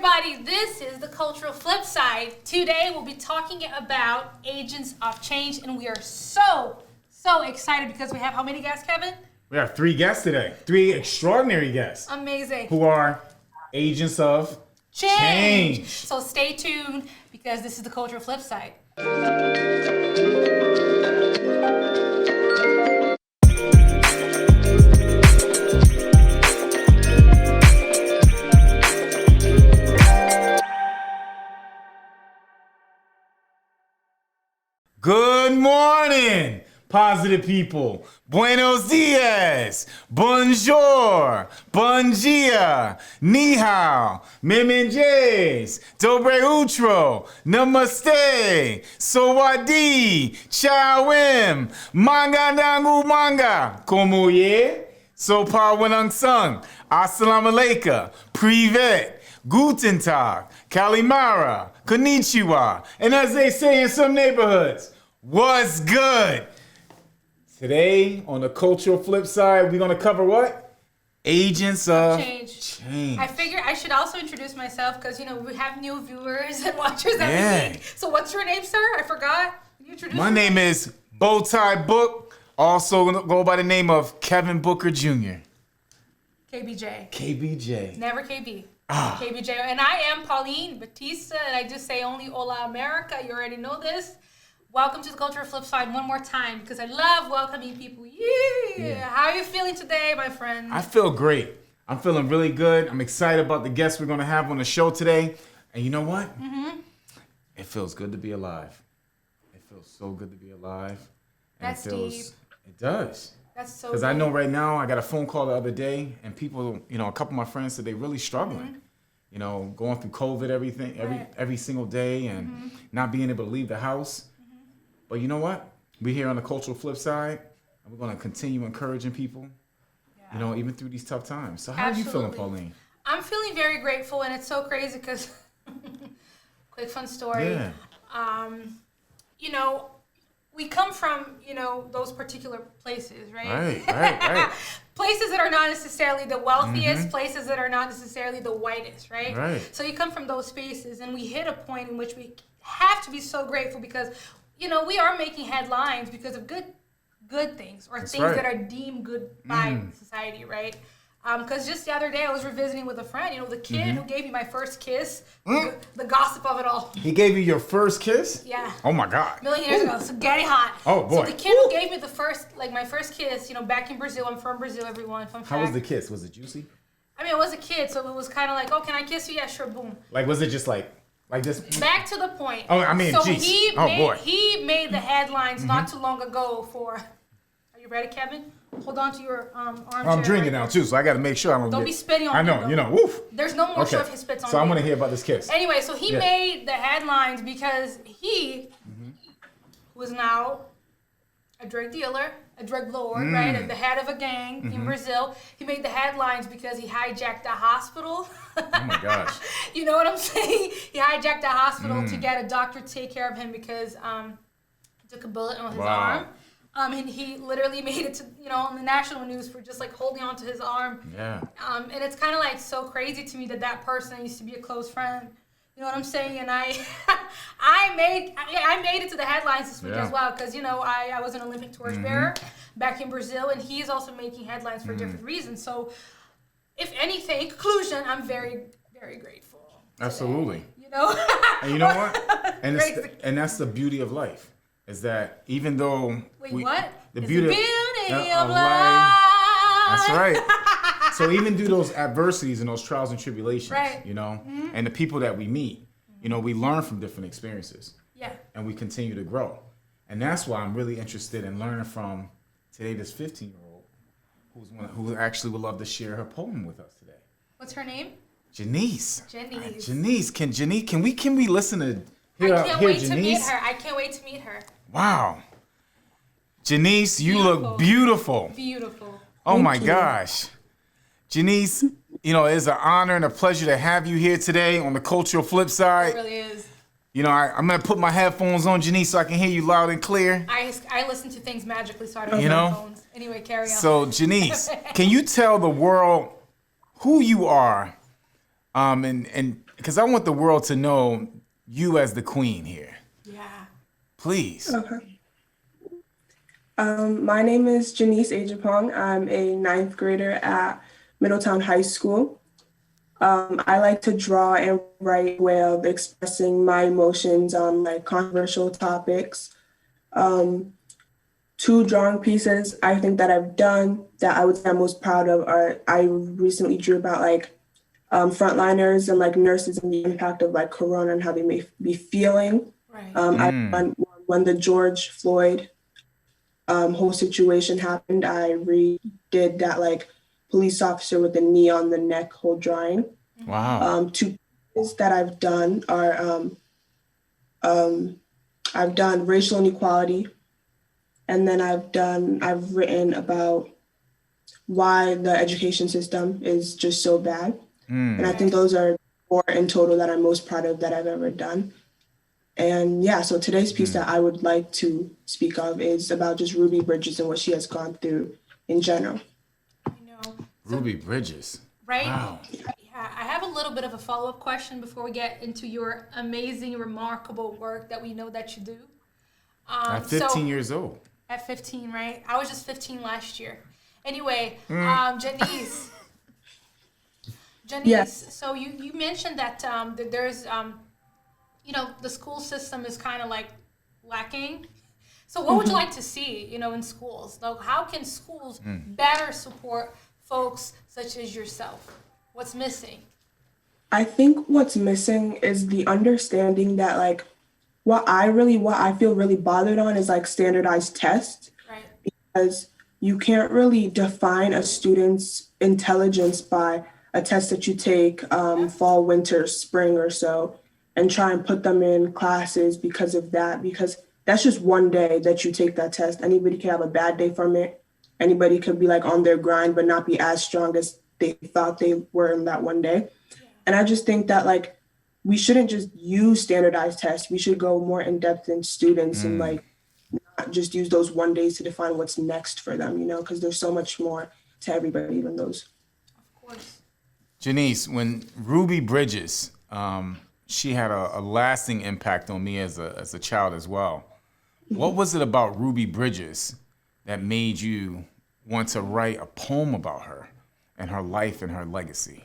everybody, this is the Cultural Flip Side. Today we'll be talking about agents of change, and we are so excited because we have how many guests, Kevin? We have 3 guests today. 3 extraordinary guests. Amazing. Who are agents of change. So stay tuned because this is the Cultural Flip Side. Good morning, positive people. Buenos dias, bonjour, bon dia, ni hao, memenjes, dobre utro, namaste, sawadi, chawim, manga dangu manga, como ye, sopa wenang sung, assalamu alaikum, privet, guten tag, kalimara, konnichiwa, and as they say in some neighborhoods, what's good? Today, on the Cultural Flip Side, we're going to cover what? Agents of change. I figured I should also introduce myself because, we have new viewers and watchers every week. So what's your name, sir? I forgot. You introduce My name is Bowtie Book, also go by the name of Kevin Booker Jr. KBJ. KBJ. Never KB. KBJ. And I am Pauline Batista, and I just say only Hola America. You already know this. Welcome to the Cultural Flip Side one more time because I love welcoming people. Yeah. How are you feeling today, my friend? I feel great. I'm feeling really good. I'm excited about the guests we're going to have on the show today. And you know what? Mm-hmm. It feels good to be alive. It feels so good to be alive. And That's deep. It does. That's so Because I know right now, I got a phone call the other day, and people, a couple of my friends said they're really struggling. Mm-hmm. Going through COVID, every single day, and not being able to leave the house. But you know what? We're here on the Cultural Flip Side, and we're going to continue encouraging people, even through these tough times. So how are you feeling, Pauline? I'm feeling very grateful, and it's so crazy because, quick fun story. Yeah. We come from, those particular places, right? Right. Places that are not necessarily the wealthiest, places that are not necessarily the whitest, right? Right. So you come from those spaces, and we hit a point in which we have to be so grateful because, we are making headlines because of good things or things that are deemed good by society, right? Because just the other day I was revisiting with a friend, the kid who gave me my first kiss, the gossip of it all. He gave you your first kiss? Yeah. Oh my God. A million years ago, so getting hot. Oh boy. So the kid who gave me my first kiss, back in Brazil, I'm from Brazil, everyone. Fun fact. How was the kiss? Was it juicy? I mean, I was a kid, so it was kind of like, oh, can I kiss you? Yeah, sure, boom. Like, was it just like this? Back to the point. Oh, I mean, so geez. he made the headlines not too long ago for, are you ready, Kevin? Hold on to your armchair. I'm drinking now too, so I got to make sure I don't be spitting on me. I know, woof. There's no more show if he spits on me. So I want to hear about this kiss. Anyway, so he made the headlines because he was now a drug dealer, a drug lord, right? At the head of a gang in Brazil. He made the headlines because he hijacked a hospital. Oh my gosh. You know what I'm saying? He hijacked a hospital to get a doctor to take care of him because he took a bullet on his arm. And he literally made it to, on the national news for just like holding on to his arm. Yeah. And it's kind of like so crazy to me that person used to be a close friend. You know what I'm saying? And I made it to the headlines this week as well because, I was an Olympic torchbearer back in Brazil, and he's also making headlines for different reasons. So, if anything, in conclusion, I'm very, very grateful. Absolutely. Today, And you know what? And that's the beauty of life. Is that even though what? The it's beauty of life. That's right. So even through those adversities and those trials and tribulations, right. And the people that we meet, we learn from different experiences. Yeah. And we continue to grow. And that's why I'm really interested in learning from today this 15-year-old who actually would love to share her poem with us today. What's her name? Janice. Janice. Can we listen to I can't wait to meet her. Wow. Janice, you look beautiful. Beautiful. Oh my gosh. Janice, it's an honor and a pleasure to have you here today on the Cultural Flip Side. It really is. I'm going to put my headphones on, Janice, so I can hear you loud and clear. I listen to things magically, so I don't need headphones. Anyway, carry on. So, Janice, can you tell the world who you are and because I want the world to know you as the queen here. Yeah. Please. Okay. My name is Janice Ajapong. I'm a ninth grader at Middletown High School. I like to draw and write a way of expressing my emotions on like controversial topics. Two drawing pieces I think that I've done that I would say I'm most proud of are I recently drew about like frontliners and like nurses and the impact of like Corona and how they may be feeling. Right. I when the George Floyd whole situation happened, I redid that like police officer with the knee on the neck whole drawing. Wow. Two pieces that I've done are I've done racial inequality, and then I've written about why the education system is just so bad. And I think those are four in total that I'm most proud of that I've ever done. And yeah, so today's piece that I would like to speak of is about just Ruby Bridges and what she has gone through in general. I know. So, Ruby Bridges. right? Wow. Yeah, I have a little bit of a follow-up question before we get into your amazing, remarkable work that we know that you do. At 15 years old. At 15, right? I was just 15 last year. Anyway, Janice. Janice, Yes. so you mentioned that that there's, the school system is kind of like lacking. So what would you like to see, in schools? Like, how can schools better support folks such as yourself? What's missing? I think what's missing is the understanding that like what I feel really bothered on is like standardized tests, Right. because you can't really define a student's intelligence by a test that you take fall, winter, spring or so, and try and put them in classes because of that, because that's just one day that you take that test. Anybody can have a bad day from it. Anybody could be like on their grind, but not be as strong as they thought they were in that one day. And I just think that like, we shouldn't just use standardized tests. We should go more in depth in students and like not just use those one days to define what's next for them, because there's so much more to everybody than those. Of course. Janice, when Ruby Bridges, she had a lasting impact on me as a child as well. What was it about Ruby Bridges that made you want to write a poem about her and her life and her legacy?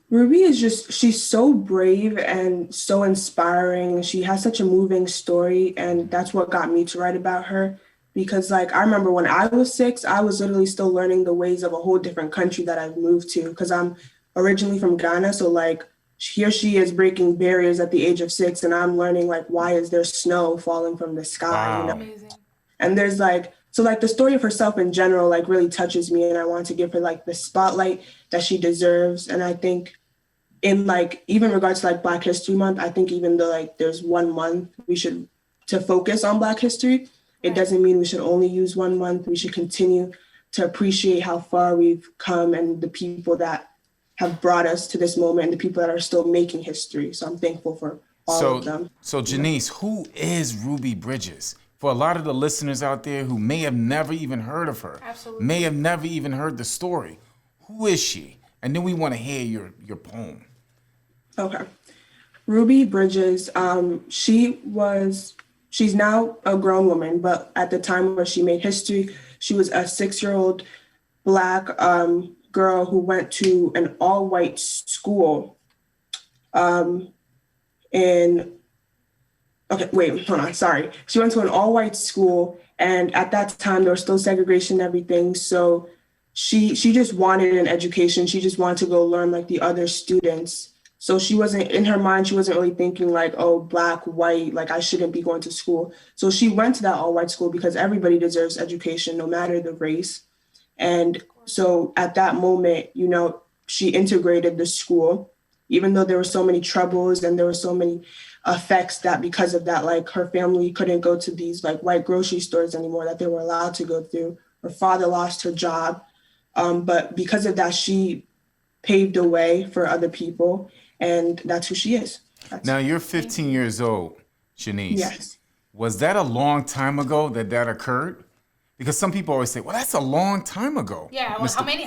Ruby is she's so brave and so inspiring. She has such a moving story, and that's what got me to write about her. Because like, I remember when I was 6, I was literally still learning the ways of a whole different country that I've moved to, because I'm originally from Ghana. So like, here she is breaking barriers at the age of 6, and I'm learning like, why is there snow falling from the sky? Wow. Amazing. And there's like, so like the story of herself in general, like really touches me, and I want to give her like the spotlight that she deserves. And I think in like, even regards to like Black History Month, I think even though like there's 1 month to focus on Black history, it doesn't mean we should only use 1 month. We should continue to appreciate how far we've come and the people that have brought us to this moment and the people that are still making history. So I'm thankful for all of them. So Janice, who is Ruby Bridges? For a lot of the listeners out there who may have never even heard of her, Absolutely. may have never even heard the story, who is she? And then we want to hear your poem. Okay. Ruby Bridges, she's now a grown woman, but at the time where she made history, she was a 6-year-old Black girl who went to an all-white school She went to an all-white school, and at that time there was still segregation and everything. So she just wanted an education. She just wanted to go learn like the other students. So she wasn't, in her mind, she wasn't really thinking like, oh, Black, white, like I shouldn't be going to school. So she went to that all-white school because everybody deserves education, no matter the race. And so at that moment, she integrated the school, even though there were so many troubles and there were so many effects that because of that, like her family couldn't go to these like white grocery stores anymore that they were allowed to go through. Her father lost her job. But because of that, she paved the way for other people. And that's who she is. Now you're 15 years old, Janice. Yes. Was that a long time ago that occurred? Because some people always say, well, that's a long time ago. Yeah, well, how many,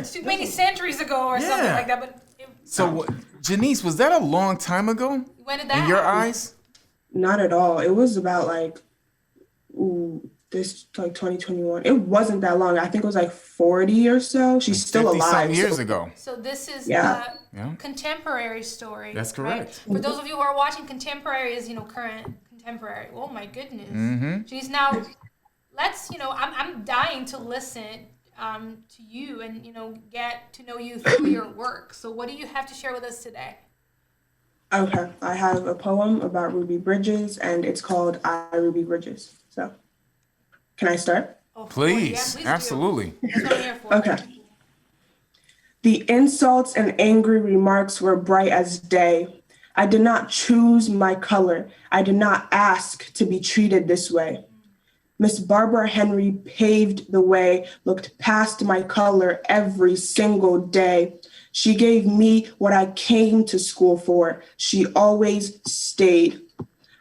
too many centuries ago or something like that. But So, Janice, was that a long time ago? When did that in your happen? eyes? Not at all. It was about like, this like 2021. It wasn't that long. I think it was like 40 or so. She's still 50 alive. some years ago. So this is Yeah. a contemporary story. That's correct. Right? For those of you who are watching, contemporary is, current contemporary. Oh my goodness. Mm-hmm. She's now, let's, I'm dying to listen to you and, get to know you through your work. So what do you have to share with us today? Okay. I have a poem about Ruby Bridges, and it's called I, Ruby Bridges. So, can I start? Oh, Please. please Absolutely. do. That's what I'm here for. Okay. The insults and angry remarks were bright as day. I did not choose my color. I did not ask to be treated this way. Miss Barbara Henry paved the way, looked past my color every single day. She gave me what I came to school for. She always stayed.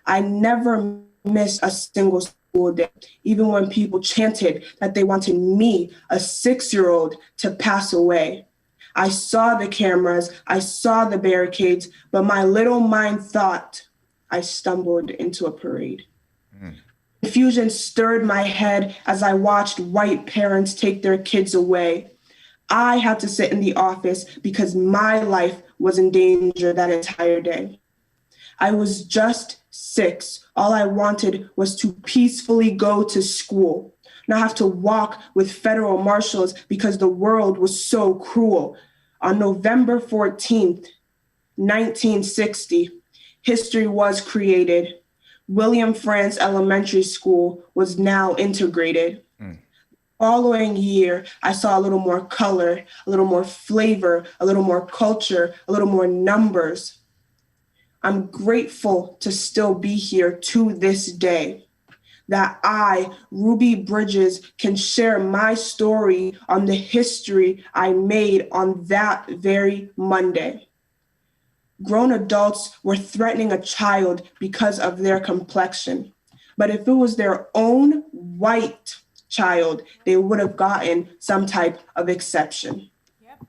I never missed a single school day, even when people chanted that they wanted me, a 6-year-old, to pass away. I saw the cameras, I saw the barricades, but my little mind thought I stumbled into a parade. Confusion stirred my head as I watched white parents take their kids away. I had to sit in the office because my life was in danger that entire day. I was just 6. All I wanted was to peacefully go to school, not have to walk with federal marshals because the world was so cruel. On November 14th, 1960, history was created. William Frantz Elementary School was now integrated. Following year, I saw a little more color, a little more flavor, a little more culture, a little more numbers. I'm grateful to still be here to this day, that I, Ruby Bridges, can share my story on the history I made on that very Monday. Grown adults were threatening a child because of their complexion. But if it was their own white child, they would have gotten some type of exception. Yep.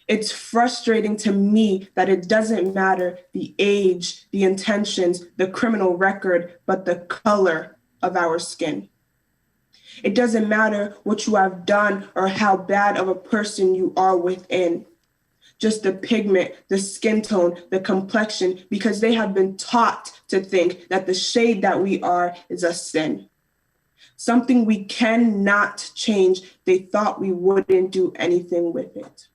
It's frustrating to me that it doesn't matter the age, the intentions, the criminal record, but the color of our skin. It doesn't matter what you have done or how bad of a person you are within. Just the pigment, the skin tone, the complexion, because they have been taught to think that the shade that we are is a sin. Something we cannot change. They thought we wouldn't do anything with it,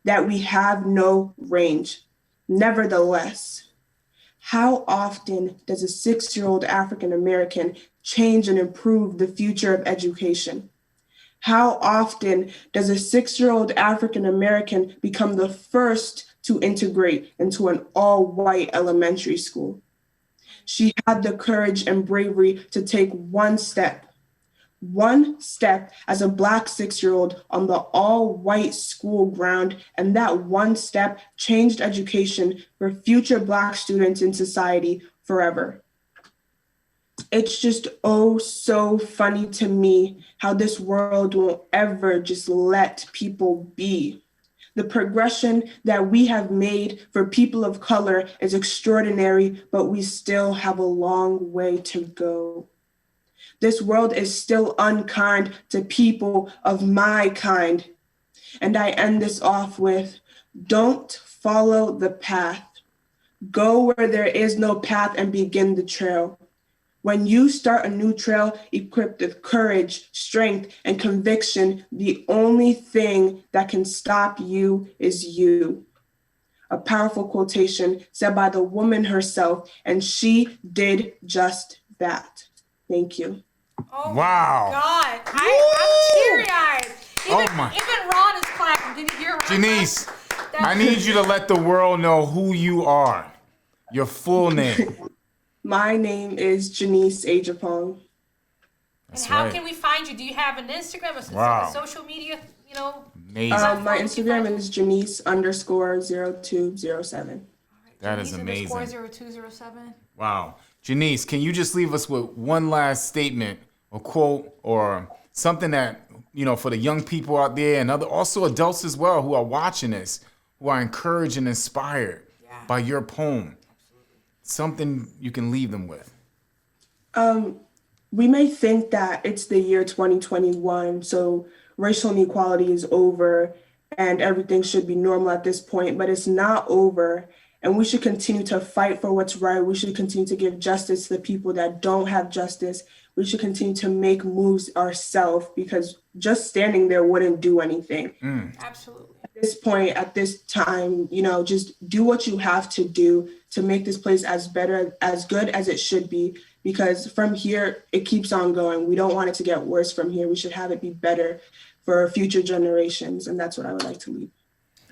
that we have no range. Nevertheless, how often does a 6-year-old African American change and improve the future of education? How often does a 6-year-old African American become the first to integrate into an all-white elementary school? She had the courage and bravery to take one step as a Black 6-year-old on the all-white school ground, and that one step changed education for future Black students in society forever. It's just so funny to me how this world won't ever just let people be. The progression that we have made for people of color is extraordinary, but we still have a long way to go. This world is still unkind to people of my kind. And I end this off with, don't follow the path. Go where there is no path and begin the trail. When you start a new trail equipped with courage, strength, and conviction, the only thing that can stop you is you. A powerful quotation said by the woman herself, and she did just that. Thank you. Oh Wow. my God. I'm teary-eyed. Even Ron is clapping. Did you hear Ron? Janice, I need you to let the world know who you are. Your full name. My name is Janice Ajapong. And how can we find you? Do you have an Instagram or Wow. social media, Amazing. My Instagram is Janice_0207. That is amazing. Janice_0207. Wow. Janice, can you just leave us with one last statement or quote or something that, for the young people out there and also adults as well who are watching this, who are encouraged and inspired by your poem? Something you can leave them with. We may think that it's the year 2021, so racial inequality is over and everything should be normal at this point, but it's not over. And we should continue to fight for what's right. We should continue to give justice to the people that don't have justice. We should continue to make moves ourselves, because just standing there wouldn't do anything. Absolutely. At this point, at this time, just do what you have to do to make this place as good as it should be, because from here, it keeps on going. We don't want it to get worse from here. We should have it be better for future generations. And that's what I would like to leave.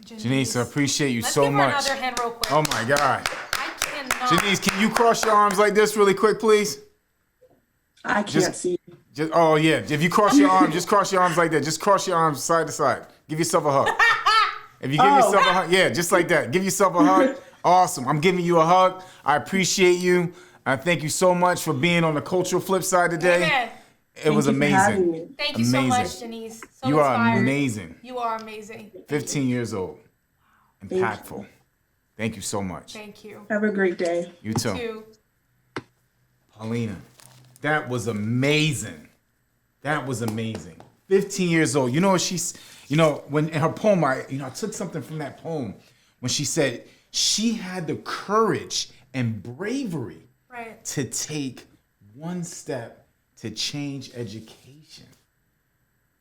Janice, I appreciate you so much. Let's give her another hand real quick. Oh my God. I cannot. Janice, can you cross your arms like this really quick, please? I can't see. Oh yeah, if you cross your arms, just cross your arms like that. Just cross your arms side to side. Give yourself a hug. If you give yourself a hug, yeah, just like that. Give yourself a hug. Awesome. I'm giving you a hug. I appreciate you. I thank you so much for being on the cultural flip side today. Amen. It was amazing. Thank you so much, Denise. So you are inspired. amazing. You are amazing. 15 years old. Impactful. Thank you so much. Thank you. Have a great day. You too. Paulina, that was amazing. That was amazing. 15 years old. You know what she's, when in her poem, I took something from that poem when she said she had the courage and bravery to take one step to change education.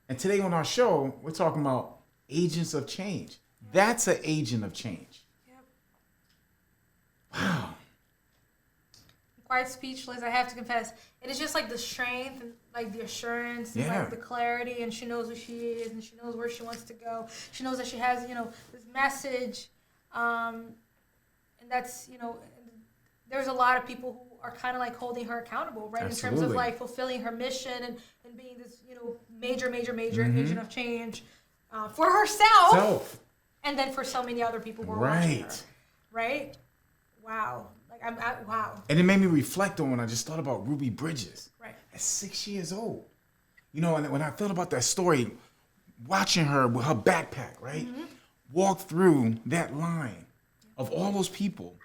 And today on our show, we're talking about agents of change. That's an agent of change. Yep. Wow. I'm quite speechless, I have to confess. It is just like the strength and like the assurance and like the clarity, and she knows who she is and she knows where she wants to go. She knows that she has, this message. And that's, there's a lot of people who are kind of like holding her accountable, right? Absolutely. In terms of like fulfilling her mission and being this, major agent of change for herself. And then for so many other people who are watching her. Right? Wow. Wow. And it made me reflect on when I just thought about Ruby Bridges. Right. At 6 years old. And when I thought about that story, watching her with her backpack, right? Walk through that line of all those people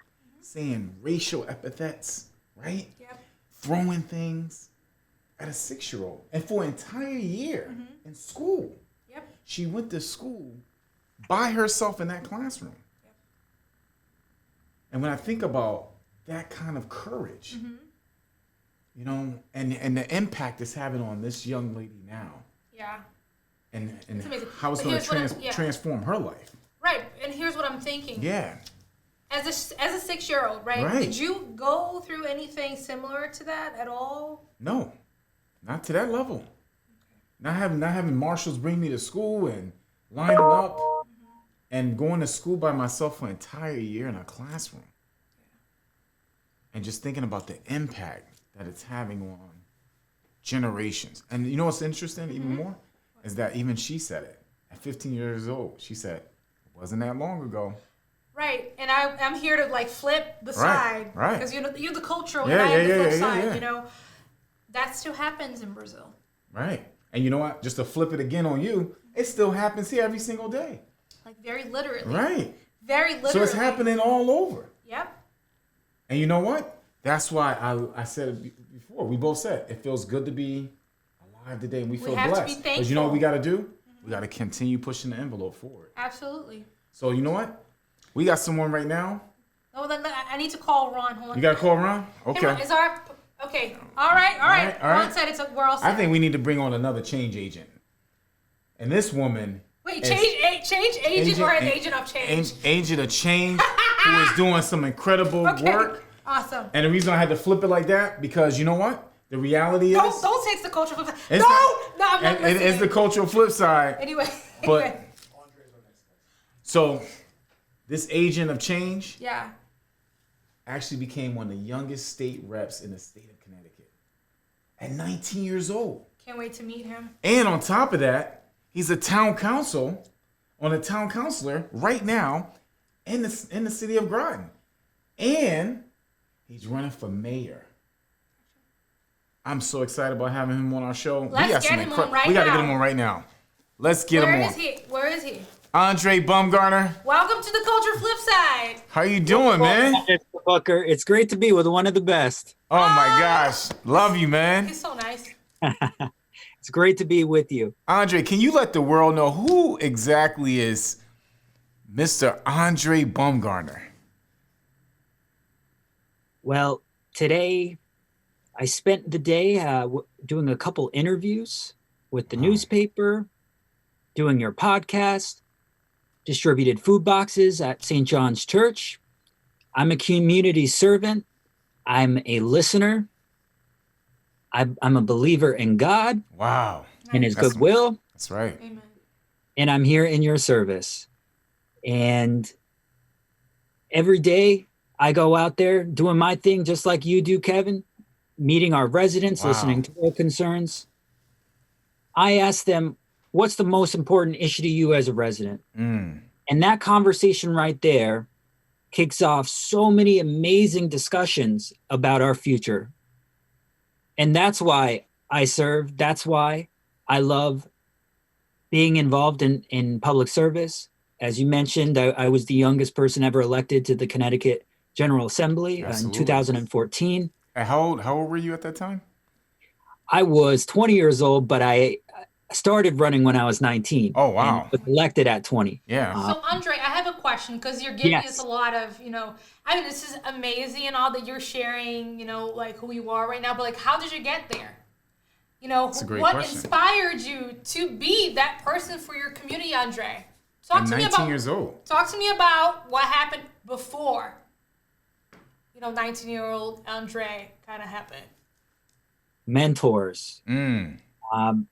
saying racial epithets, right? Yep. Throwing things at a 6-year-old. And for an entire year in school. Yep. She went to school by herself in that classroom. Yep. And when I think about that kind of courage, and the impact it's having on this young lady now. Yeah. And amazing. how it's going to transform her life. Right. And here's what I'm thinking. Yeah. As a 6-year-old, right? Did you go through anything similar to that at all? No, not to that level. Not having marshals bring me to school and lining up and going to school by myself for an entire year in a classroom. And just thinking about the impact that it's having on generations. And you know what's interesting even more? Is that even she said it. At 15 years old, she said, it wasn't that long ago. Right, and I'm here to like flip the side, right? Because you're the cultural, and I am the flip side. That still happens in Brazil. Right, and you know what? Just to flip it again on you, it still happens here every single day. Like very literally. Right. Very literally. So it's happening all over. Yep. And you know what? That's why I said it before. We both said it feels good to be alive today, and we feel have blessed. to be thankful. Because you know what we got to do? We got to continue pushing the envelope forward. Absolutely. So you know what? We got someone right now. Oh, then I need to call Ron. Hold on. You got to call Ron? Okay. Is our okay? All right. Ron said we're all set. I think we need to bring on another change agent. And this woman. Wait, change agent or an agent of change? Agent of change who is doing some incredible work. Awesome. And the reason I had to flip it like that, because you know what? The reality is. Don't take the cultural flip side. No, I'm not listening. It's the cultural flip side. Anyway. But so this agent of change actually became one of the youngest state reps in the state of Connecticut at 19 years old. Can't wait to meet him. And on top of that, he's a town councilor right now in the city of Groton. And he's running for mayor. I'm so excited about having him on our show. Let's get him on right now. We got to get him on right now. Let's get him on. Where is he? Andre Bumgarner. Welcome to the Culture Flip Side. How you doing, man? Mr. Booker, it's great to be with one of the best. Oh my gosh. Love you, man. He's so nice. It's great to be with you. Andre, can you let the world know who exactly is Mr. Andre Bumgarner? Well, today I spent the day doing a couple interviews with the newspaper, doing your podcast, distributed food boxes at St. John's Church. I'm a community servant. I'm a listener. I'm a believer in God. Wow. And his goodwill. That's right. Amen. And I'm here in your service. And every day I go out there doing my thing just like you do, Kevin, meeting our residents, listening to their concerns. I ask them, what's the most important issue to you as a resident? And that conversation right there kicks off so many amazing discussions about our future. And that's why I serve. That's why I love being involved in public service. As you mentioned, I was the youngest person ever elected to the Connecticut General Assembly in 2014. And how old were you at that time? I was 20 years old, but I started running when I was 19. Oh, wow. And was elected at 20. Yeah. So, Andre, I have a question because you're giving Yes. us a lot of, I mean, this is amazing and all that you're sharing, like who you are right now, but like, how did you get there? That's a great what question. inspired you to be that person for your community, Andre? Talk I'm to me 19 about years old. Talk to me about what happened before, 19-year-old Andre kind of happened. Mentors.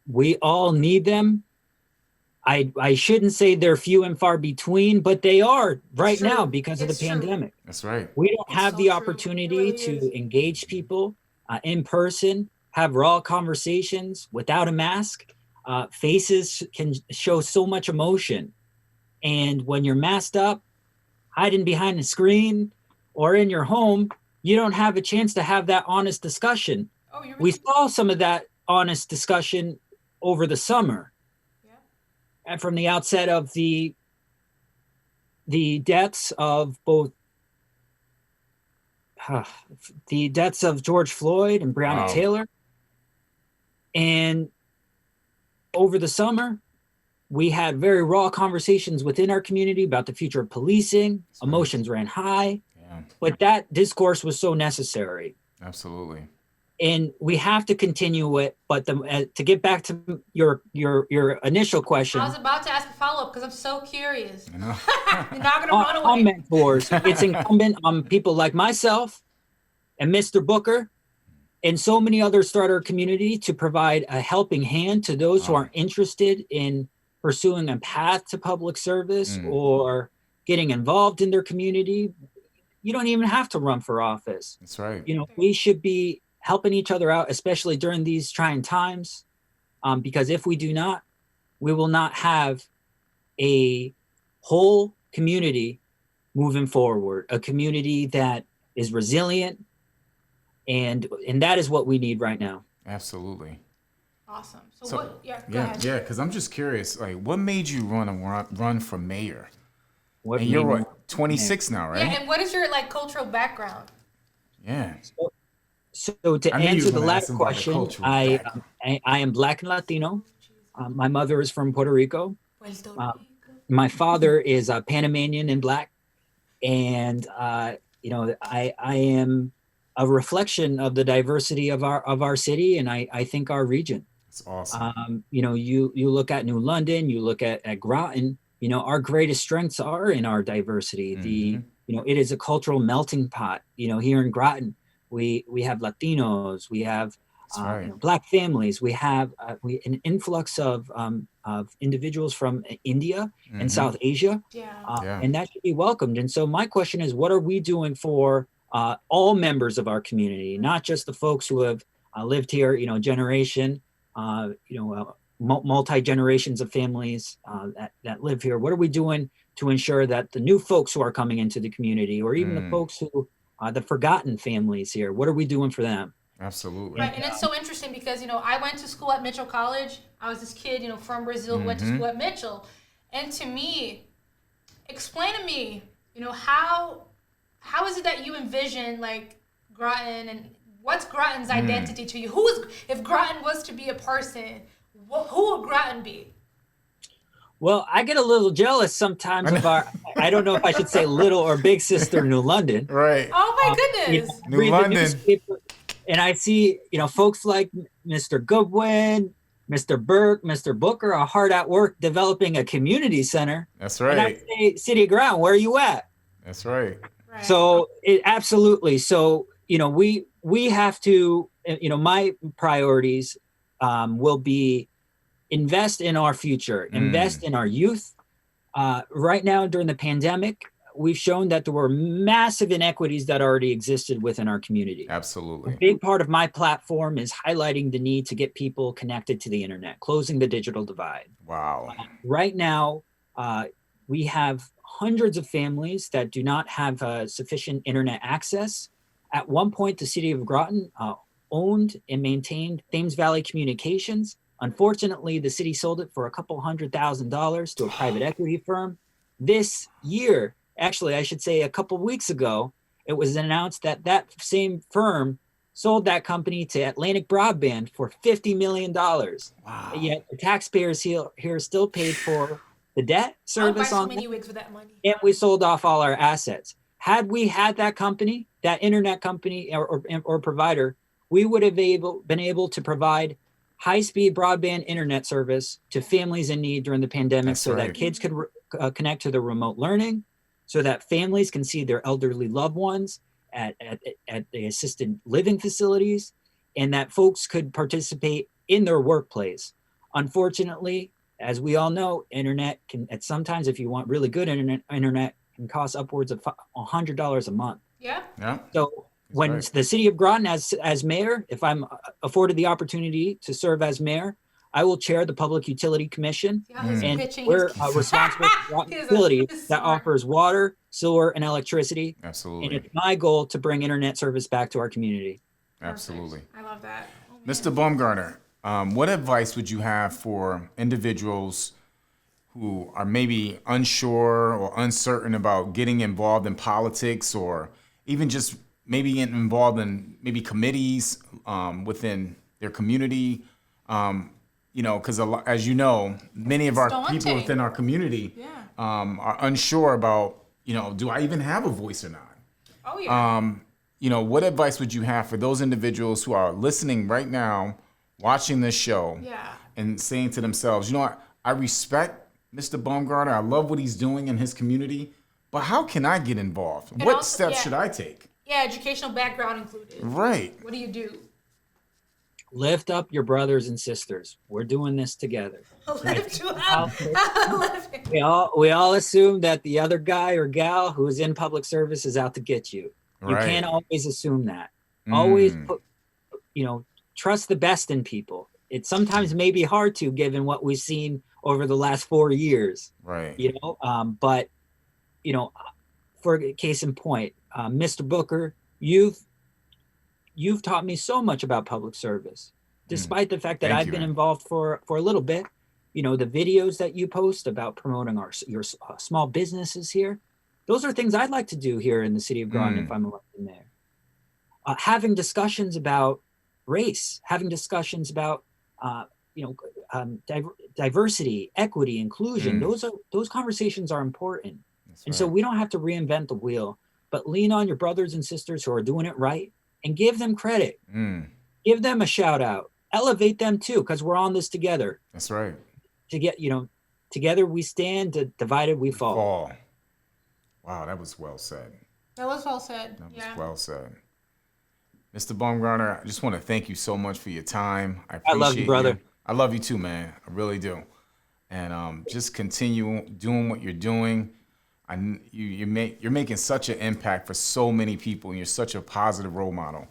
We all need them. I shouldn't say they're few and far between, but they are right True. now because of the It's true. pandemic. That's right. We don't have so the true. opportunity It really to is. engage people in person, have raw conversations without a mask. Faces can show so much emotion. And when you're masked up, hiding behind a screen or in your home, you don't have a chance to have that honest discussion. Oh, you We really? saw some of that honest discussion over the summer. Yeah. And from the outset of the deaths of both the deaths of George Floyd and Breonna Wow. Taylor. And over the summer, we had very raw conversations within our community about the future of policing. right. Emotions ran high, Yeah. but that discourse was so necessary. Absolutely. And we have to continue it. But to get back to your initial question, I was about to ask a follow-up because I'm so curious. You know? You're not going to run away. on mentors, it's incumbent on people like myself and Mr. Booker and so many others throughout our community to provide a helping hand to those who are interested in pursuing a path to public service or getting involved in their community. You don't even have to run for office. That's right. We should be helping each other out, especially during these trying times, because if we do not, we will not have a whole community moving forward, a community that is resilient, and that is what we need right now. Absolutely. Awesome. So what? Yeah, go Yeah, ahead. yeah. Because I'm just curious, like, what made you run for mayor? What And made you're me- what, 26 now, right? Yeah, and what is your cultural background? So Yeah. to I knew you answer were the gonna ask latter about the question, cultural I background. am Black and Latino. My mother is from Puerto Rico. Puerto Rico. My father is Panamanian and Black, and I am a reflection of the diversity of our city, and I think our region. It's awesome. You look at New London, you look at Groton. Our greatest strengths are in our diversity. It is a cultural melting pot. Here in Groton, we have Latinos, we have That's right. Black families, we have an influx of individuals from India and South Asia, Yeah. Yeah. and that should be welcomed. And so my question is, what are we doing for all members of our community, not just the folks who have lived here, generation, multi-generations of families that live here? What are we doing to ensure that the new folks who are coming into the community, or even the folks who the forgotten families here, what are we doing for them? Absolutely. Right, and it's so interesting because, I went to school at Mitchell College. I was this kid, from Brazil who went to school at Mitchell. And to me, explain to me, how is it that you envision like Groton, and what's Groton's identity to you? If Groton was to be a person, who would Groton be? Well, I get a little jealous sometimes of I don't know if I should say little or big sister, New London. Right. Oh my goodness. New Read the London. newspaper, and I see, folks like Mr. Goodwin, Mr. Burke, Mr. Booker are hard at work developing a community center. That's And I right. say, City of Ground, where are you at? That's right. Right. So absolutely. So, we have to, my priorities will be invest in our future, invest in our youth. Right now, during the pandemic, we've shown that there were massive inequities that already existed within our community. Absolutely. A big part of my platform is highlighting the need to get people connected to the internet, closing the digital divide. Wow. Right now, we have hundreds of families that do not have sufficient internet access. At one point, the city of Groton owned and maintained Thames Valley Communications. Unfortunately, the city sold it for a couple $100,000 to a private equity firm. This year, actually, I should say a couple weeks ago, it was announced that that same firm sold that company to Atlantic Broadband for $50 million. Wow. Yet the taxpayers here still paid for the debt I would buy service so on many that, wigs with that money. and we sold off all our assets. Had we had that company, that internet company or provider, we would have been able to provide high-speed broadband internet service to families in need during the pandemic. That's so right. that kids could connect to the remote learning, so that families can see their elderly loved ones at the assisted living facilities, and that folks could participate in their workplace. Unfortunately, as we all know, internet can, at sometimes, if you want really good internet can cost upwards of $100 a month. Yeah. Yeah. So when right. the city of Groton, as mayor, if I'm afforded the opportunity to serve as mayor, I will chair the Public Utility Commission, See how he's and pitching we're his- responsible for Groton He's Utility that smart. offers water, sewer, and electricity. And Absolutely. it's my goal to bring internet service back to our community. Absolutely. I love that. Oh, man. Mr. Bumgarner, what advice would you have for individuals who are maybe unsure or uncertain about getting involved in politics, or even just maybe getting involved in maybe committees within their community? Because as you know, many of our people daunting. within our community Yeah. are unsure about, do I even have a voice or not? Oh yeah. What advice would you have for those individuals who are listening right now, watching this show, Yeah. and saying to themselves, I respect Mr. Bumgarner. I love what he's doing in his community, but how can I get involved? And What also- steps yeah. should I take? Yeah, educational background included. Right. What do you do? Lift up your brothers and sisters. We're doing this together. Lift you up. Lift- We all assume that the other guy or gal who is in public service is out to get you. You Right. can't always assume that. Always Mm. put, trust the best in people. It sometimes may be hard to, given what we've seen over the last 4 years. Right. But for case in point, Mr. Booker, you've taught me so much about public service, despite the fact that Thank I've you, been man. involved for a little bit. The videos that you post about promoting your small businesses here, those are things I'd like to do here in the city of Groton if I'm elected mayor. Having discussions about race, having discussions about diversity, equity, inclusion. Those conversations are important. That's And so right. we don't have to reinvent the wheel, but lean on your brothers and sisters who are doing it right and give them credit. Mm. Give them a shout out. Elevate them too, because we're on this together. That's right. Together we stand, divided we fall. Wow, that was well said. That was well said. That was Yeah. well said. Mr. Bumgarner, I just want to thank you so much for your time. I appreciate love you, brother. I love you too, man. I really do. And just continue doing what you're doing. You're making such an impact for so many people, and you're such a positive role model.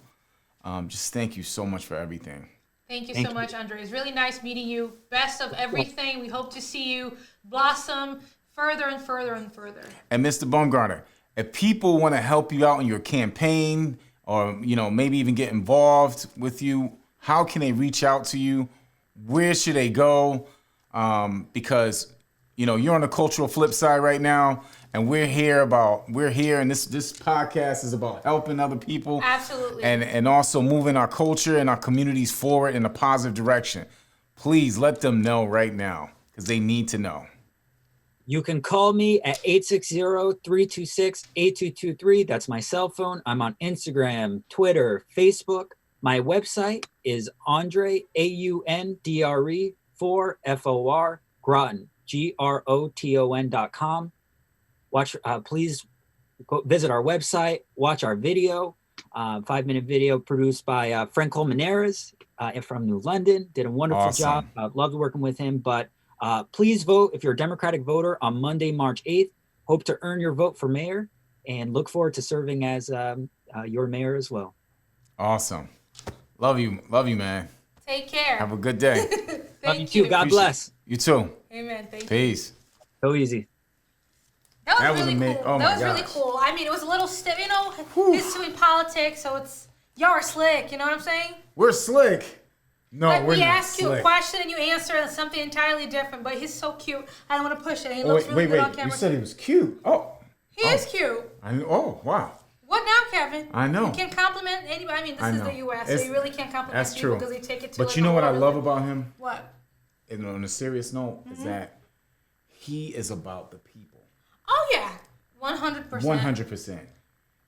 Just thank you so much for everything. Thank you Thank so you. much, Andre. It's really nice meeting you. Best of everything. We hope to see you blossom further and further and further. And Mr. Bumgarner, if people want to help you out in your campaign, or maybe even get involved with you, how can they reach out to you? Where should they go? Because you're on the cultural flip side right now, and we're here, and this podcast is about helping other people. Absolutely. And also moving our culture and our communities forward in a positive direction. Please let them know right now, because they need to know. You can call me at 860-326-8223. That's my cell phone. I'm on Instagram, Twitter, Facebook. My website is Andre, AUNDRE 4 FOR, Groton, GROTON.com. Please go visit our website, watch our video, 5-minute video produced by Frank Colmenares from New London. Did a wonderful job. Loved working with him. But please vote if you're a Democratic voter on Monday, March 8th. Hope to earn your vote for mayor and look forward to serving as your mayor as well. Awesome. Love you, man. Take care. Have a good day. Love you too. God bless. You too. Amen. Thank you. Peace. So easy. That was really amazing. cool. Oh That was my really gosh. cool. I mean, it was a little stiff. He's doing politics, so y'all are slick. You know what I'm saying? We're slick. No, Like, we're we not ask you a slick. question and you answer something entirely different, but he's so cute. I don't want to push it. He looks really good on camera. You said he was cute. Oh. He is cute. Oh, wow. What now, Kevin? I know. You can't compliment anybody. I mean, this is the U.S., so you really can't compliment That's people true. because they take it to But like you know a what I whole love other- about him? What? And on a serious note, is that he is about the people. Oh, yeah. 100%. 100%.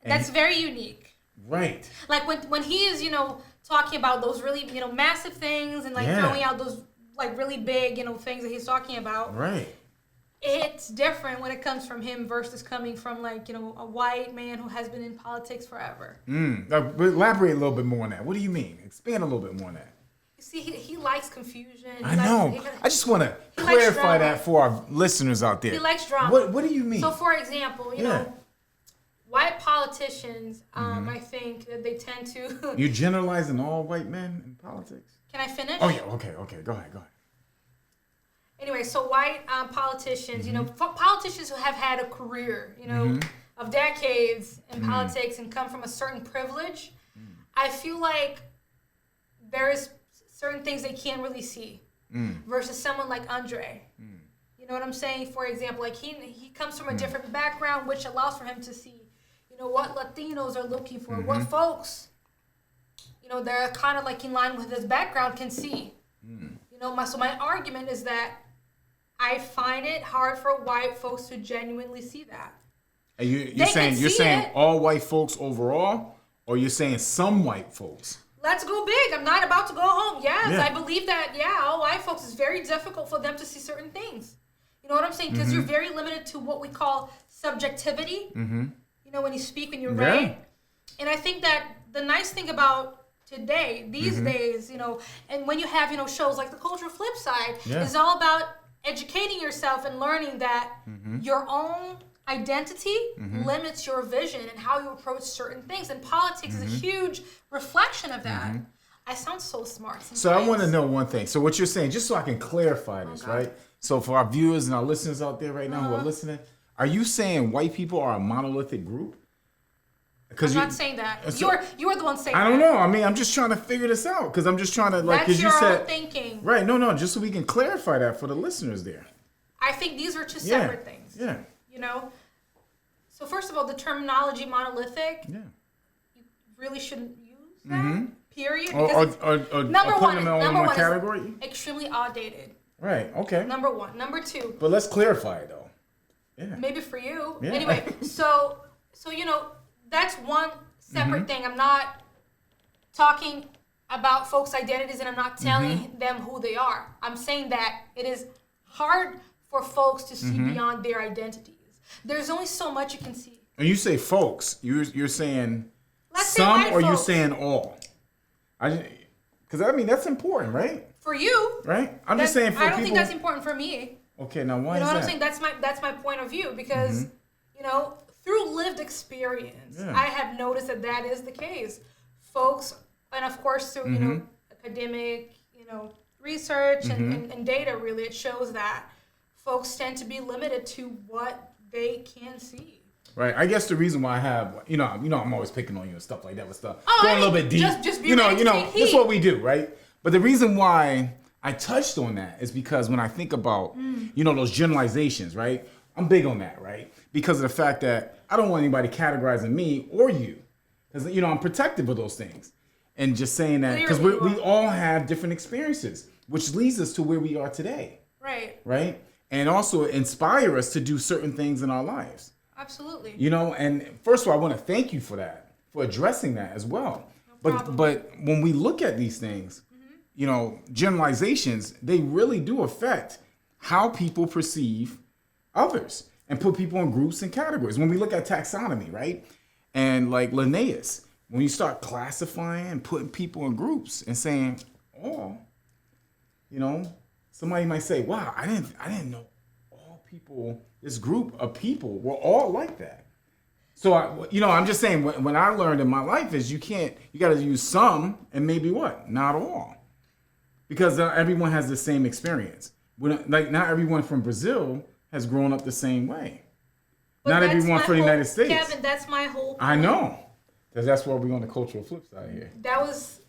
That's very unique. Right. Like when he is, talking about those really, massive things and like throwing out those like really big, things that he's talking about. Right. It's different when it comes from him versus coming from like, a white man who has been in politics forever. Elaborate a little bit more on that. What do you mean? Expand a little bit more on that. You see, he likes confusion. I know. I just want to clarify that for our listeners out there. He likes drama. What do you mean? So, for example, you know, white politicians, I think that they tend to... You're generalizing all white men in politics? Can I finish? Oh, yeah. Okay. Go ahead. Anyway, so white politicians, politicians who have had a career, of decades in politics and come from a certain privilege, I feel like there is certain things they can't really see versus someone like Andre. You know what I'm saying? For example, like he comes from a different background, which allows for him to see, what Latinos are looking for, what folks, they're kind of like in line with his background can see. So my argument is that I find it hard for white folks to genuinely see that. And you're saying all white folks overall, or you're saying some white folks? Let's go big. I'm not about to go home. Yes, I believe that, all white folks, it's very difficult for them to see certain things. You know what I'm saying? Because you're very limited to what we call subjectivity. When you speak, when you write. And I think that the nice thing about today, these days, and when you have, shows like The Cultural Flip Side, is all about educating yourself and learning that your own identity limits your vision and how you approach certain things. And politics is a huge reflection of that. I sound so smart sometimes. So I want to know one thing. So what you're saying, just so I can clarify this, right? So for our viewers and our listeners out there right now who are listening, are you saying white people are a monolithic group? I'm not saying that. You're the one saying that. I don't know. I mean, I'm just trying to figure this out because I'm just trying to That's because your you said own thinking. Right. No. Just so we can clarify that for the listeners there. I think these are two separate things. Yeah. So first of all, the terminology monolithic. Yeah. You really shouldn't use that. Period. Or Number put one, them all in one category. is extremely outdated. Right. Okay. Number one. Number two. But let's clarify it though. Yeah. Maybe for you. Yeah. Anyway, so that's one separate thing. I'm not talking about folks' identities and I'm not telling them who they are. I'm saying that it is hard for folks to see beyond their identities. There's only so much you can see. And you say folks, you're saying Let's say some, white or you're folks. saying all? Because I mean that's important, right? For you, Right? I'm just saying for people. I don't think that's important for me. Okay, now why You know is what that? I'm saying? That's my point of view because through lived experience, I have noticed that is the case. Folks, and of course through academic research and data, really it shows that folks tend to be limited to what they can see. Right. I guess the reason why I have, I'm always picking on you and stuff like that with stuff. Oh, Going I a little mean, bit deep. just be ready to take this is heat. what we do, right? But the reason why I touched on that is because when I think about, those generalizations, right? I'm big on that, right? Because of the fact that I don't want anybody categorizing me or you. Because, I'm protective of those things. And just saying that, because we all have different experiences, which leads us to where we are today. Right. Right? And also inspire us to do certain things in our lives. Absolutely. And first of all, I want to thank you for that, for addressing that as well. But when we look at these things, generalizations, they really do affect how people perceive others and put people in groups and categories. When we look at taxonomy, right? And like Linnaeus, when you start classifying and putting people in groups and saying, somebody might say, wow, I didn't know all people, this group of people were all like that. So, I'm just saying, when I learned in my life is you got to use some and maybe not all. Because everyone has the same experience. Not everyone from Brazil has grown up the same way. But not everyone from the United States. Kevin, that's my whole point. I know. Because that's why we're on the cultural flip side here. That was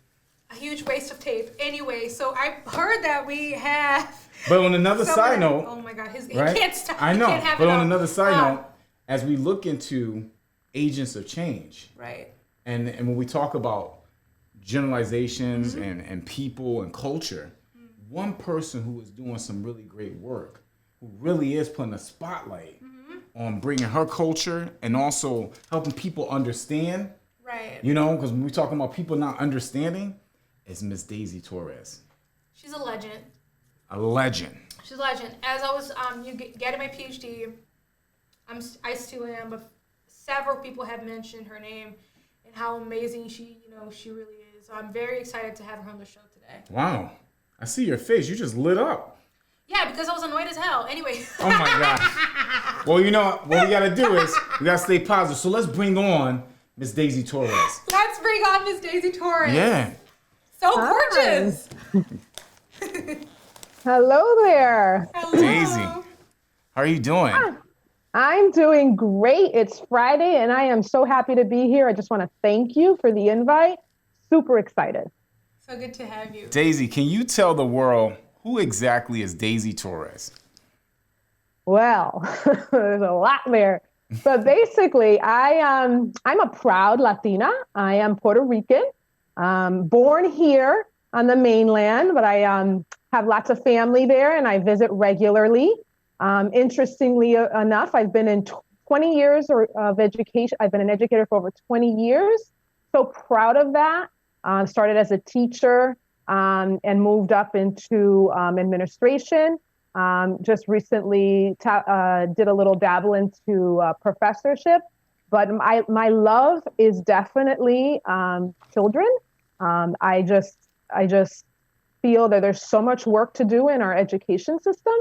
a huge waste of tape. Anyway, so I heard that we have... But on another side note... Oh my God, he right? can't stop. I know. But on another side note, as we look into agents of change... Right. And when we talk about generalizations and people and culture, one person who is doing some really great work, who really is putting a spotlight on bringing her culture and also helping people understand, right? Because when we're talking about people not understanding, it's Miss Daisy Torres. She's a legend. A legend. She's a legend. As I was getting my PhD, I still am, but several people have mentioned her name and how amazing she really is. So I'm very excited to have her on the show today. Wow. I see your face. You just lit up. Yeah, because I was annoyed as hell. Anyway. Oh my gosh. Well, what we got to do is we got to stay positive. So let's bring on Miss Daisy Torres. Let's bring on Miss Daisy Torres. Yeah. So gorgeous. Hello there. Hello. Daisy, how are you doing? I'm doing great. It's Friday and I am so happy to be here. I just want to thank you for the invite. Super excited. So good to have you. Daisy, can you tell the world who exactly is Daisy Torres? Well, there's a lot there. But basically, I'm a proud Latina. I am Puerto Rican, born here on the mainland, but I have lots of family there and I visit regularly. Interestingly enough, I've been in 20 years of education. I've been an educator for over 20 years. So proud of that. Started as a teacher and moved up into administration. Just recently did a little dabble into professorship. But my love is definitely children. I just feel that there's so much work to do in our education system.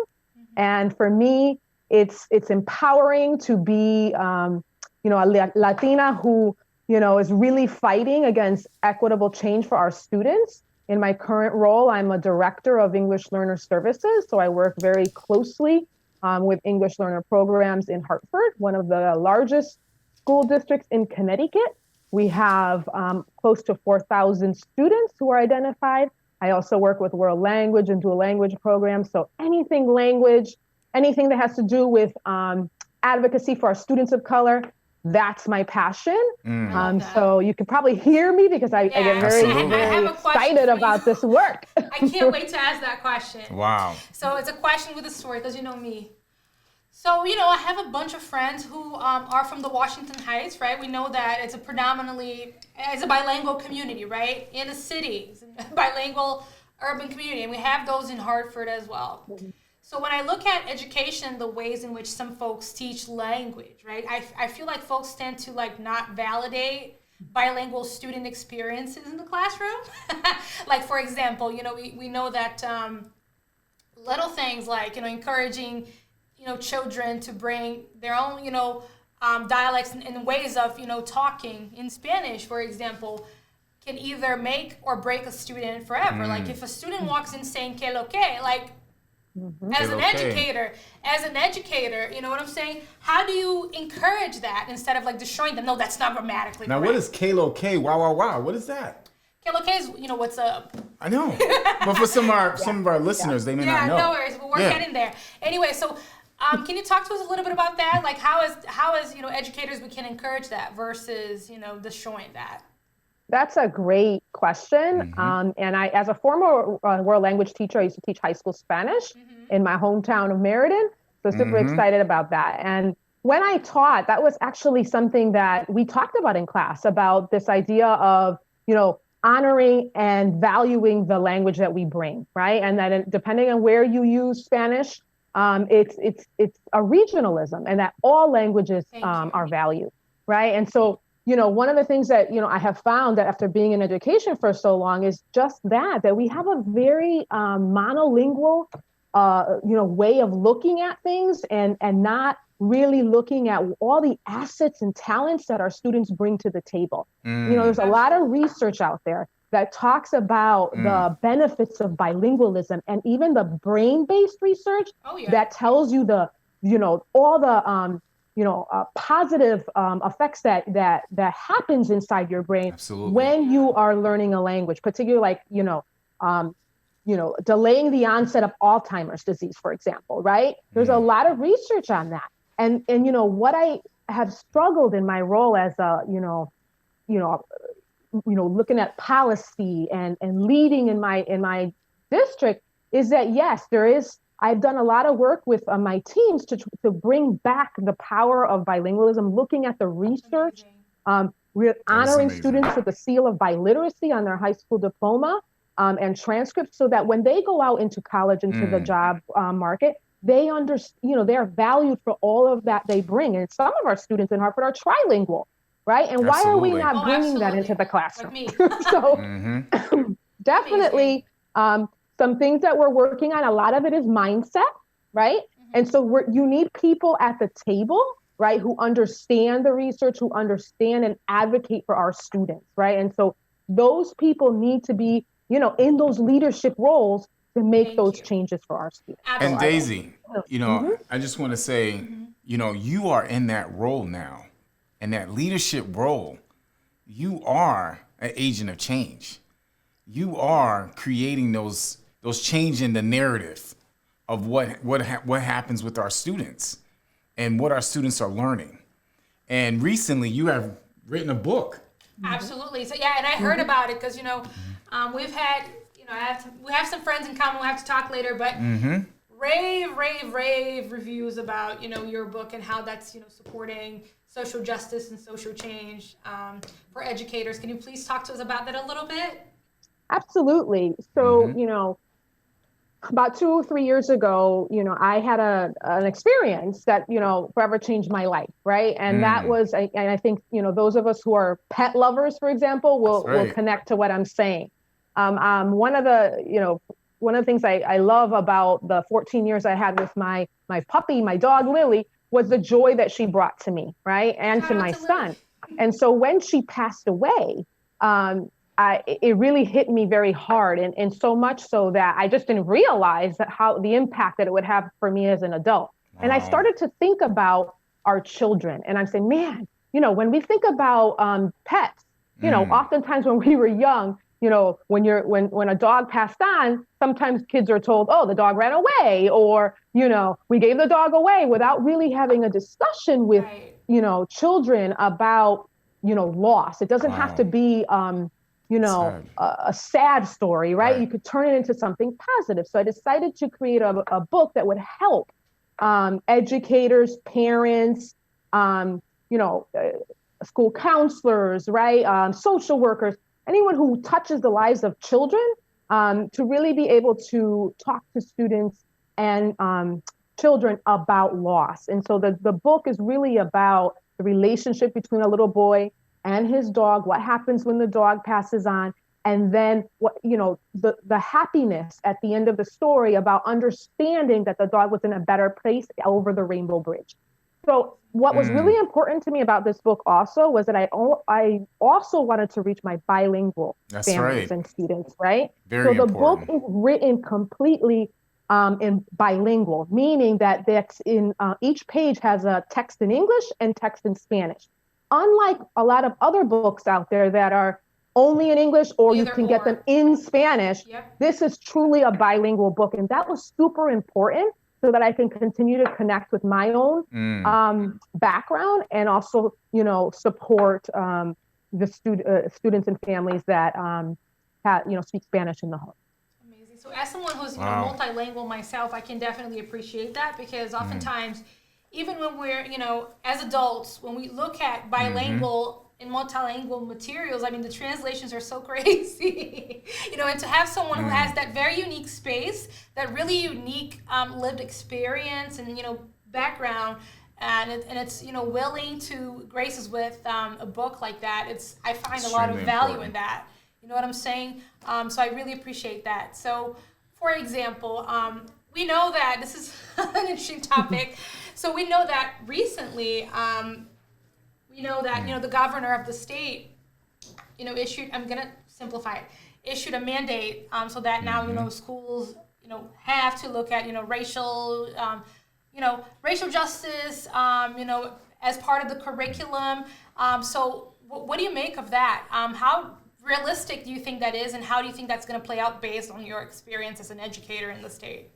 And for me, it's empowering to be, a Latina who, is really fighting against equitable change for our students. In my current role, I'm a director of English Learner Services. So I work very closely with English Learner programs in Hartford, one of the largest school districts in Connecticut. We have close to 4,000 students who are identified. I also work with world language and dual language programs. So anything language, anything that has to do with advocacy for our students of color, that's my passion. So you can probably hear me because I get very excited about this work. I can't wait to ask that question. Wow. So it's a question with a story because you know me. So, I have a bunch of friends who are from the Washington Heights, right? We know that it's a bilingual community, right? In the city, it's a bilingual urban community. And we have those in Hartford as well. So when I look at education, the ways in which some folks teach language, right? I feel like folks tend to not validate bilingual student experiences in the classroom. Like, for example, we know that little things like, encouraging children to bring their own, dialects and ways of, talking in Spanish, for example, can either make or break a student forever. Like if a student walks in saying que lo que, as an educator, you know what I'm saying? How do you encourage that instead of destroying them? No, that's not grammatically correct. Now, what is que lo que? Wow, wow, wow. What is that? Que lo que is, what's up? I know. But for some of our listeners, they may not know. Yeah, no worries. But we're getting there. Anyway, so can you talk to us a little bit about that? Like how as educators we can encourage that versus, destroying that? That's a great question. And I, as a former world language teacher, I used to teach high school Spanish in my hometown of Meriden. So super excited about that. And when I taught, that was actually something that we talked about in class, about this idea of, honoring and valuing the language that we bring, right? And that depending on where you use Spanish, it's a regionalism, and that all languages are valued, right? And so, one of the things that, I have found that after being in education for so long is just that we have a very monolingual, way of looking at things and not really looking at all the assets and talents that our students bring to the table. There's a lot of research out there that talks about the benefits of bilingualism, and even the brain-based research that tells you all the positive effects that happens inside your brain when you are learning a language, particularly delaying the onset of Alzheimer's disease, for example, right? There's a lot of research on that. And what I have struggled in my role as a, looking at policy and leading in my district is that, yes, I've done a lot of work with my teams to bring back the power of bilingualism, looking at the research, honoring students with the seal of biliteracy on their high school diploma and transcripts, so that when they go out into college, into the job market, they understand, they are valued for all of that they bring. And some of our students in Hartford are trilingual, right? And why are we not bringing that into the classroom? Like so definitely some things that we're working on, a lot of it is mindset, right? And so you need people at the table, right, who understand the research, who understand and advocate for our students, right? And so those people need to be, in those leadership roles to make those changes for our students. And Daisy, I just want to say, you are in that role now, and that leadership role. You are an agent of change. You are creating those change in the narrative of what happens with our students and what our students are learning. And recently, you have written a book. Absolutely. So and I heard about it because we've had. We have some friends in common. We'll have to talk later, but rave reviews about, your book and how that's, supporting social justice and social change for educators. Can you please talk to us about that a little bit? Absolutely. So, about 2 or 3 years ago, I had an experience that, forever changed my life, right? And that was, and I think, those of us who are pet lovers, for example, will connect to what I'm saying. One of the things I love about the 14 years I had with my puppy, my dog Lily, was the joy that she brought to me, right, and to my son. And so when she passed away, it really hit me very hard, and so much so that I just didn't realize how the impact that it would have for me as an adult. Wow. And I started to think about our children, and I'm saying, man, when we think about pets, oftentimes when we were young, when a dog passed on, sometimes kids are told, oh, the dog ran away, or, we gave the dog away, without really having a discussion with, children about, loss. It doesn't have to be, a sad story, right? You could turn it into something positive. So I decided to create a book that would help educators, parents, school counselors, right? Social workers, anyone who touches the lives of children, to really be able to talk to students and children about loss. And so the book is really about the relationship between a little boy and his dog, what happens when the dog passes on, and then what, the happiness at the end of the story about understanding that the dog was in a better place over the Rainbow Bridge. So what was really important to me about this book also was that I also wanted to reach my bilingual families and students, right? Very so the important. book is written completely in bilingual, meaning that that's in each page has a text in English and text in Spanish. Unlike a lot of other books out there that are, only in English, or you Either can get or. them in Spanish. Yep. This is truly a bilingual book. And that was super important so that I can continue to connect with my own background and also, support the students and families that speak Spanish in the home. Amazing. So as someone who's Wow. multilingual myself, I can definitely appreciate that, because oftentimes, even when we're as adults, when we look at bilingual and multilingual materials, I mean, the translations are so crazy. And to have someone who has that very unique space, that really unique lived experience and background, and it's willing to grace us with a book like that, I find a lot of Extremely value important. in that. You know what I'm saying? So I really appreciate that. So, for example, we know that this is an interesting topic. So we know that recently, the governor of the state, issued, I'm gonna simplify it, issued a mandate so that now schools have to look at racial justice as part of the curriculum. So what do you make of that? How realistic do you think that is, and how do you think that's going to play out based on your experience as an educator in the state?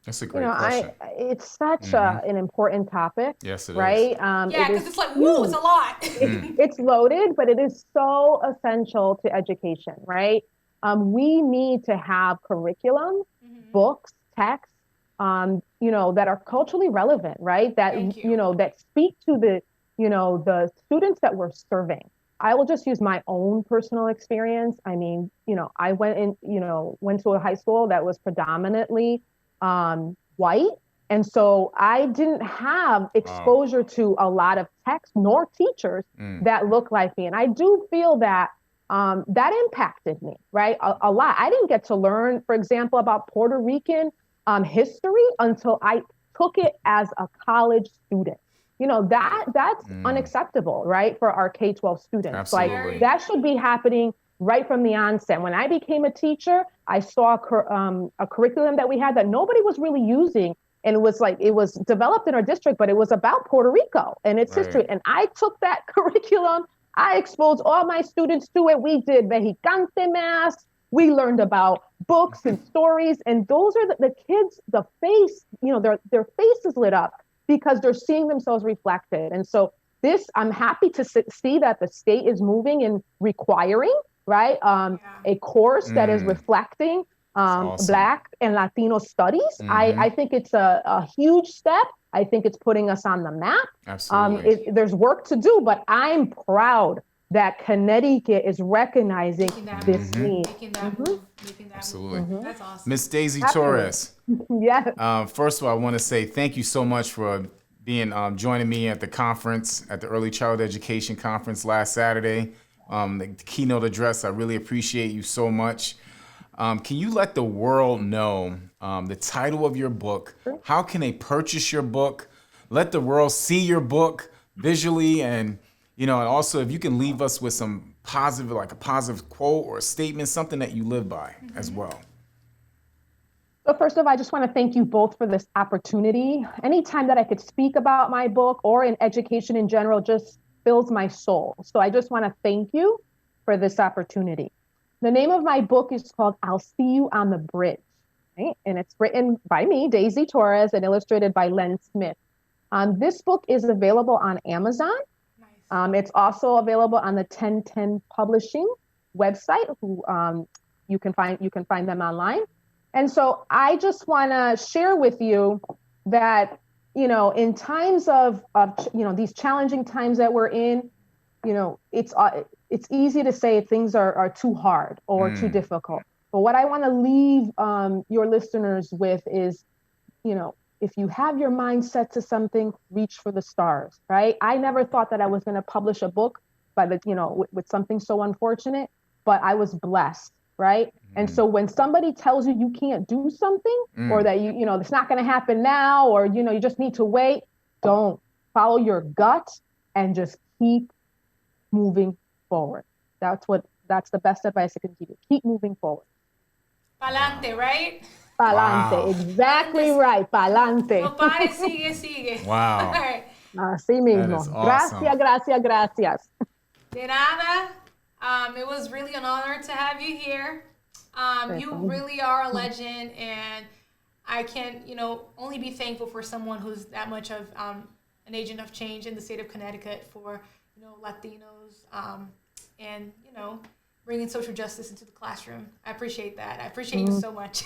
That's a great question. It's such an important topic. Yes, it right? is. Yeah, because it's like, woo, it's a lot. It's loaded, but it is so essential to education, right? We need to have curriculum, books, texts, that are culturally relevant, right? That that speak to the students that we're serving. I will just use my own personal experience. I mean, I went to a high school that was predominantly white. And so I didn't have exposure to a lot of texts nor teachers that look like me. And I do feel that that impacted me, right? A lot. I didn't get to learn, for example, about Puerto Rican history until I took it as a college student. That's unacceptable, right? For our K-12 students. Absolutely. Like, that should be happening right from the onset. When I became a teacher, I saw a curriculum that we had that nobody was really using. And it was developed in our district, but it was about Puerto Rico and its history. And I took that curriculum, I exposed all my students to it. We did Mexicante Mass. We learned about books and stories. And those are the kids, the face, their faces lit up because they're seeing themselves reflected. And so I'm happy to see that the state is moving and requiring, right, a course that is reflecting awesome. Black and Latino studies. I think it's a huge step. I think it's putting us on the map. Absolutely. There's work to do, but I'm proud that Connecticut is recognizing this need. Making that move. Absolutely. That's awesome. Miss Daisy Torres. Yes. First of all, I want to say thank you so much for being joining me at the conference, at the Early Childhood Education Conference last Saturday. The keynote address, I really appreciate you so much. Can you let the world know the title of your book? How can they purchase your book? Let the world see your book visually, and and also if you can leave us with some positive, like a positive quote or a statement, something that you live by as well. So first of all, I just want to thank you both for this opportunity. Anytime that I could speak about my book or in education in general just fills my soul. So I just want to thank you for this opportunity. The name of my book is called I'll See You on the Bridge, right? And it's written by me, Daisy Torres, and illustrated by Len Smith. This book is available on Amazon. Nice. It's also available on the 1010 Publishing website. You can find them online. And so I just want to share with you that, in times of these challenging times that we're in, it's easy to say things are too hard or too difficult. But what I want to leave your listeners with is, if you have your mind set to something, reach for the stars, right? I never thought that I was going to publish a book with something so unfortunate, but I was blessed, right? And so when somebody tells you you can't do something or that it's not going to happen now, or you just need to wait, don't. Follow your gut and just keep moving forward. That's the best advice I can give you. Keep moving forward. Pa'lante, right? Pa'lante, Wow. exactly right. Pa'lante. No pare, sigue. Wow. All right. Así mismo. That is awesome. Gracias. De nada. It was really an honor to have you here. You really are a legend, and I can, only be thankful for someone who's that much of an agent of change in the state of Connecticut for, Latinos, and, bringing social justice into the classroom. I appreciate that. I appreciate you so much.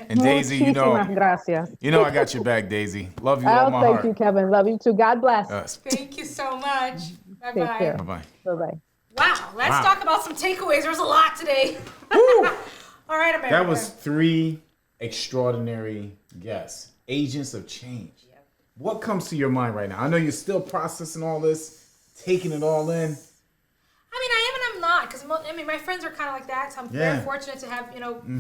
And Daisy, Muchísimas gracias. I got your back, Daisy. Love you all my heart. Thank you, Kevin. Love you too. God bless. Thank you so much. Take Bye-bye. care. Bye-bye. Bye-bye. Wow, let's talk about some takeaways. There's a lot today. All right, America. That was 3 extraordinary guests, agents of change. Yep. What comes to your mind right now? I know you're still processing all this, taking it all in. I am and I'm not, because my friends are kind of like that. So I'm very fortunate to have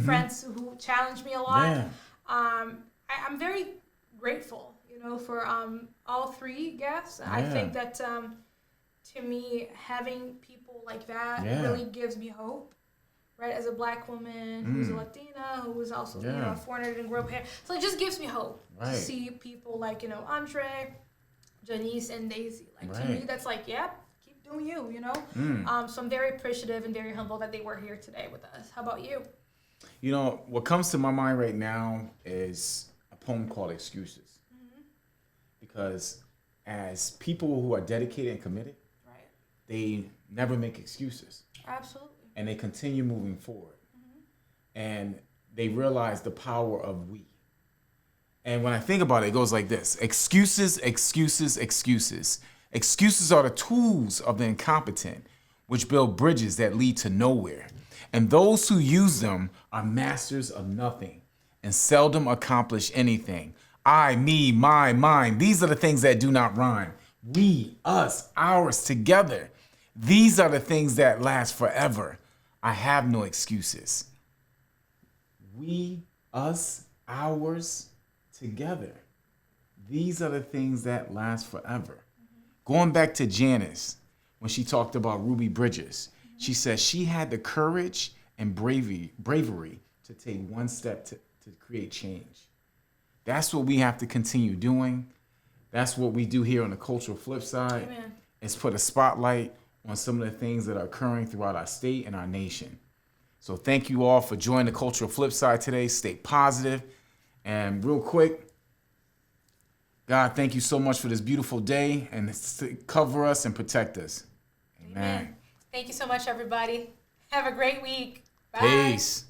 friends who challenge me a lot. Yeah. I'm very grateful, for all 3 guests. I think that to me, having people like that really gives me hope. Right, as a Black woman who's a Latina, who was also a foreigner, didn't grow up here, so it just gives me hope to see people like Andre, Janice, and Daisy. To me, that's keep doing you. So I'm very appreciative and very humble that they were here today with us. How about you? What comes to my mind right now is a poem called "Excuses," because as people who are dedicated and committed, they never make excuses. Absolutely. And they continue moving forward. And they realize the power of we. And when I think about it, it goes like this. Excuses, excuses, excuses. Excuses are the tools of the incompetent, which build bridges that lead to nowhere. And those who use them are masters of nothing and seldom accomplish anything. I, me, my, mine. These are the things that do not rhyme. We, us, ours, together. These are the things that last forever. I have no excuses. We, us, ours, together. These are the things that last forever. Going back to Janice, when she talked about Ruby Bridges, she said she had the courage and bravery to take one step to create change. That's what we have to continue doing. That's what we do here on the Cultural Flip Side. Amen. Is put a spotlight on some of the things that are occurring throughout our state and our nation. So thank you all for joining the Cultural Flip Side today. Stay positive. And real quick, God, thank you so much for this beautiful day, and cover us and protect us. Amen. Thank you so much, everybody. Have a great week. Bye. Peace.